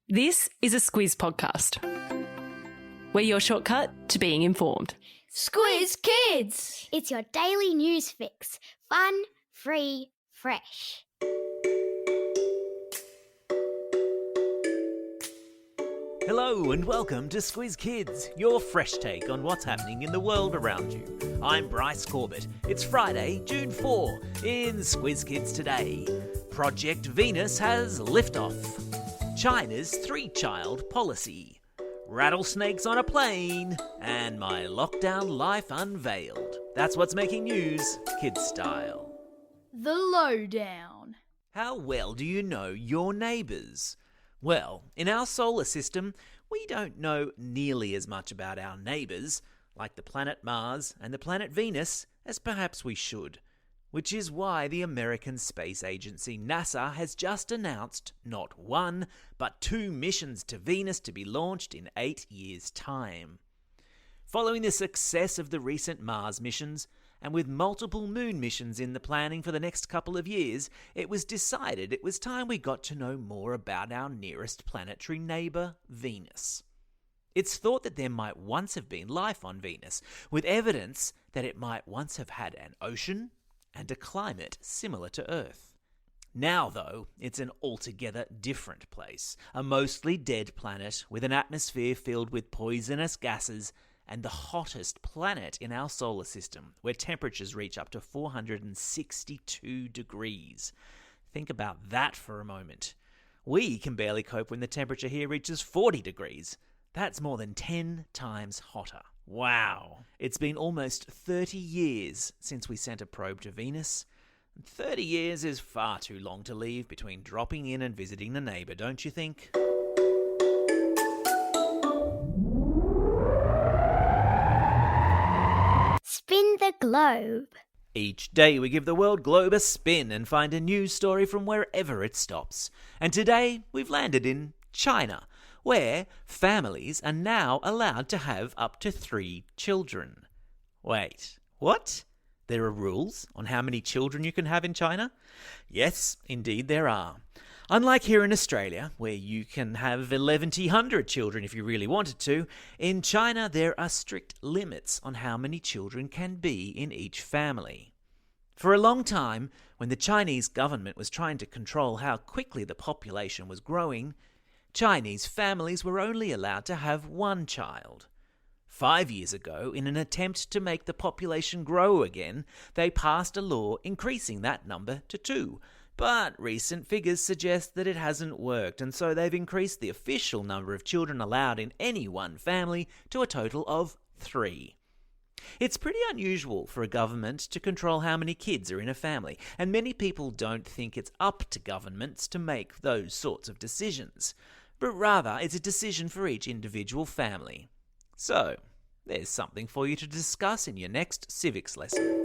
This is a Squiz podcast. We're your shortcut to being informed. Squiz Kids! It's your daily news fix. Fun, free, fresh. Hello and welcome to Squiz Kids, your fresh take on what's happening in the world around you. I'm Bryce Corbett. It's Friday, June 4. In Squiz Kids today, Project Venus has liftoff. China's three-child policy. Rattlesnakes on a plane. And my lockdown life unveiled. That's what's making news, kids style. The lowdown. How well do you know your neighbours? Well, in our solar system, we don't know nearly as much about our neighbours, like the planet Mars and the planet Venus, as perhaps we should. Which is why the American Space Agency NASA has just announced not one, but 2 missions to Venus to be launched in 8 years' time. Following the success of the recent Mars missions, and with multiple moon missions in the planning for the next couple of years, it was decided it was time we got to know more about our nearest planetary neighbour, Venus. It's thought that there might once have been life on Venus, with evidence that it might once have had an ocean and a climate similar to Earth. Now, though, it's an altogether different place, a mostly dead planet with an atmosphere filled with poisonous gases and the hottest planet in our solar system, where temperatures reach up to 462 degrees. Think about that for a moment. We can barely cope when the temperature here reaches 40 degrees. That's more than 10 times hotter. Wow. It's been almost 30 years since we sent a probe to Venus. 30 years is far too long to leave between dropping in and visiting the neighbour, don't you think? Spin the globe. Each day we give the world globe a spin and find a news story from wherever it stops. And today we've landed in China, where families are now allowed to have up to 3 children. Wait, what? There are rules on how many children you can have in China? Yes, indeed there are. Unlike here in Australia, where you can have 1,100 children if you really wanted to, in China there are strict limits on how many children can be in each family. For a long time, when the Chinese government was trying to control how quickly the population was growing, Chinese families were only allowed to have 1 child. 5 years ago, in an attempt to make the population grow again, they passed a law increasing that number to 2. But recent figures suggest that it hasn't worked, and so they've increased the official number of children allowed in any one family to a total of 3. It's pretty unusual for a government to control how many kids are in a family, and many people don't think it's up to governments to make those sorts of decisions, but rather it's a decision for each individual family. So, there's something for you to discuss in your next civics lesson.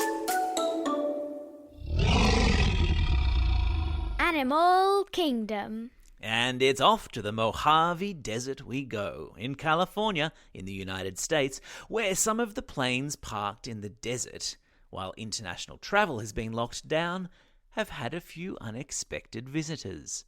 Animal Kingdom. And it's off to the Mojave Desert we go, in California, in the United States, where some of the planes parked in the desert, while international travel has been locked down, have had a few unexpected visitors.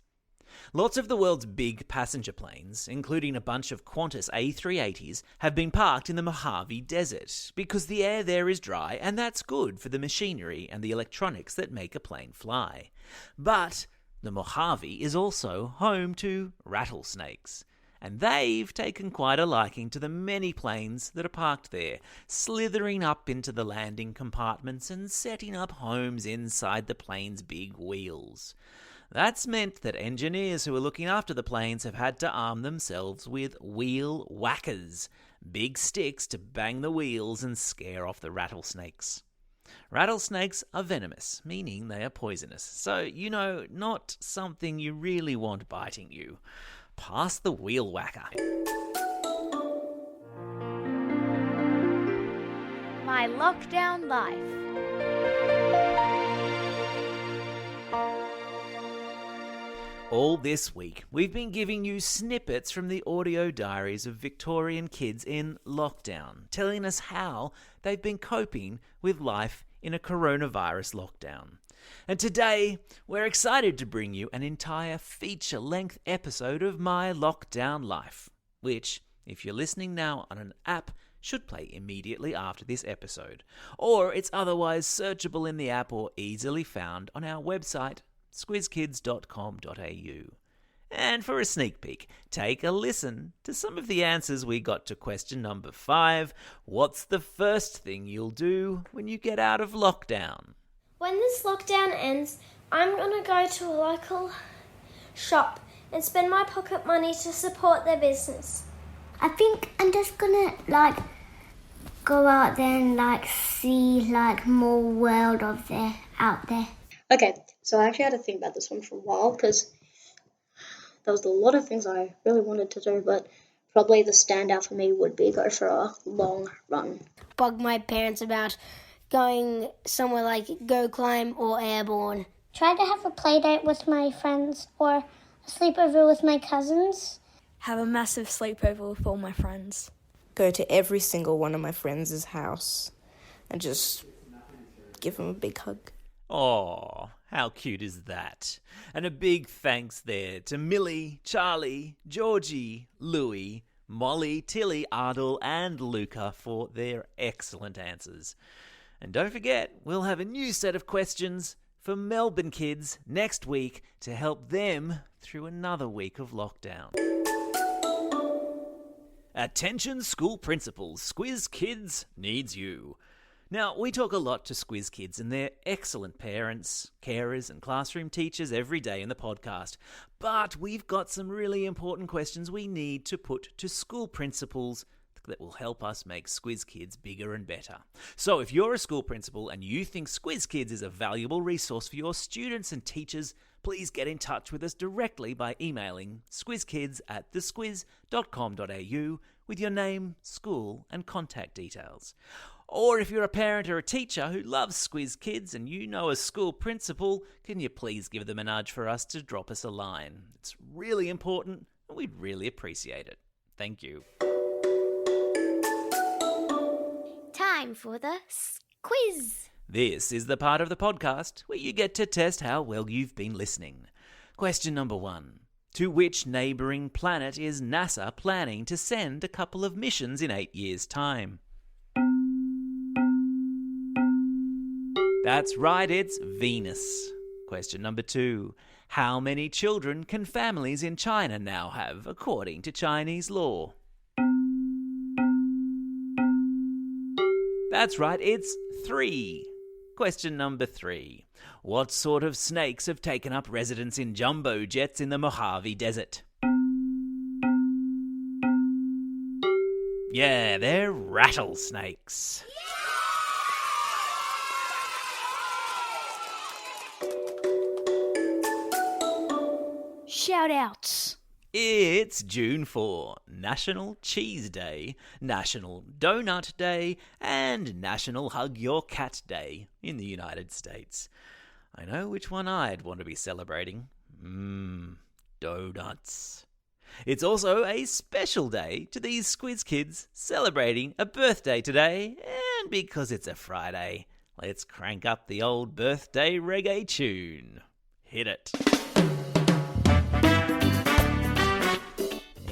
Lots of the world's big passenger planes, including a bunch of Qantas A380s, have been parked in the Mojave Desert because the air there is dry and that's good for the machinery and the electronics that make a plane fly. But the Mojave is also home to rattlesnakes, and they've taken quite a liking to the many planes that are parked there, slithering up into the landing compartments and setting up homes inside the plane's big wheels. That's meant that engineers who are looking after the planes have had to arm themselves with wheel whackers, big sticks to bang the wheels and scare off the rattlesnakes. Rattlesnakes are venomous, meaning they are poisonous, so, not something you really want biting you. Pass the wheel whacker. My lockdown life. All this week, we've been giving you snippets from the audio diaries of Victorian kids in lockdown, telling us how they've been coping with life in a coronavirus lockdown. And today, we're excited to bring you an entire feature-length episode of My Lockdown Life, which, if you're listening now on an app, should play immediately after this episode. Or it's otherwise searchable in the app or easily found on our website, squizkids.com.au. And for a sneak peek, take a listen to some of the answers we got to question number 5. What's the first thing you'll do when you get out of lockdown? When this lockdown ends, I'm going to go to a local shop and spend my pocket money to support their business. I think I'm just gonna go out there and see more world out there. Okay, so I actually had to think about this one for a while because there was a lot of things I really wanted to do, but probably the standout for me would be go for a long run. Bug my parents about going somewhere like Go Climb or Airborne. Try to have a play date with my friends or a sleepover with my cousins. Have a massive sleepover with all my friends. Go to every single one of my friends' house and just give them a big hug. Aw, how cute is that? And a big thanks there to Millie, Charlie, Georgie, Louie, Molly, Tilly, Ardell and Luca for their excellent answers. And don't forget, we'll have a new set of questions for Melbourne kids next week to help them through another week of lockdown. Attention school principals, Squiz Kids needs you. Now, we talk a lot to Squiz Kids and their excellent parents, carers and classroom teachers every day in the podcast. But we've got some really important questions we need to put to school principals that will help us make Squiz Kids bigger and better. So if you're a school principal and you think Squiz Kids is a valuable resource for your students and teachers, please get in touch with us directly by emailing squizkids@thesquiz.com.au with your name, school and contact details. Or if you're a parent or a teacher who loves Squiz Kids and you know a school principal, can you please give them a nudge for us to drop us a line? It's really important and we'd really appreciate it. Thank you. Time for the quiz. This is the part of the podcast where you get to test how well you've been listening. Question number 1. To which neighbouring planet is NASA planning to send a couple of missions in 8 years' time? That's right, it's Venus. Question number 2. How many children can families in China now have, according to Chinese law? That's right, it's 3. Question number 3. What sort of snakes have taken up residence in jumbo jets in the Mojave Desert? Yeah, they're rattlesnakes. Shout-outs. It's June 4, National Cheese Day, National Donut Day, and National Hug Your Cat Day in the United States. I know which one I'd want to be celebrating. Donuts. It's also a special day to these Squiz Kids celebrating a birthday today, and because it's a Friday, let's crank up the old birthday reggae tune. Hit it.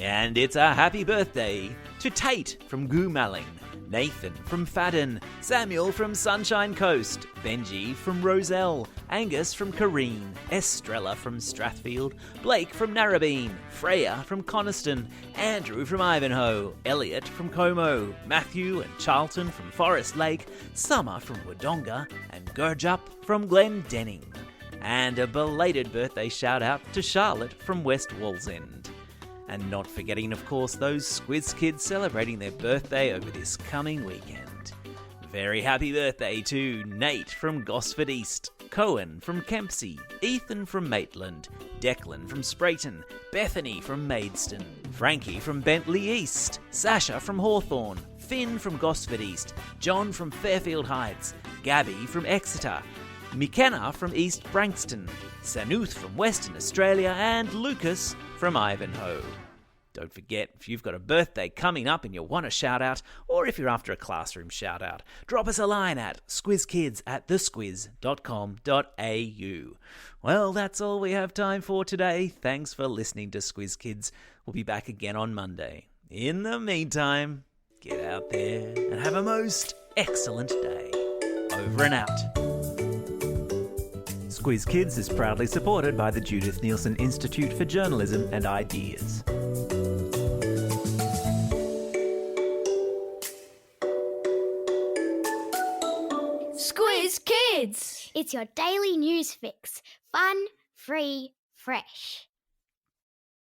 And it's a happy birthday to Tate from Goomalling, Nathan from Fadden, Samuel from Sunshine Coast, Benji from Roselle, Angus from Careen, Estrella from Strathfield, Blake from Narrabeen, Freya from Coniston, Andrew from Ivanhoe, Elliot from Como, Matthew and Charlton from Forest Lake, Summer from Wodonga, and Gurjup from Glendenning. And a belated birthday shout out to Charlotte from West Wallsend. And not forgetting, of course, those Squiz Kids celebrating their birthday over this coming weekend. Very happy birthday to Nate from Gosford East, Cohen from Kempsey, Ethan from Maitland, Declan from Sprayton, Bethany from Maidstone, Frankie from Bentley East, Sasha from Hawthorne, Finn from Gosford East, John from Fairfield Heights, Gabby from Exeter, McKenna from East Branxton, Sanuth from Western Australia, and Lucas from Ivanhoe. Don't forget, if you've got a birthday coming up and you want a shout-out, or if you're after a classroom shout-out, drop us a line at squizkids@thesquiz.com.au. Well, that's all we have time for today. Thanks for listening to Squiz Kids. We'll be back again on Monday. In the meantime, get out there and have a most excellent day. Over and out. Squiz Kids is proudly supported by the Judith Neilson Institute for Journalism and Ideas. Squiz Kids! It's your daily news fix. Fun, free, fresh.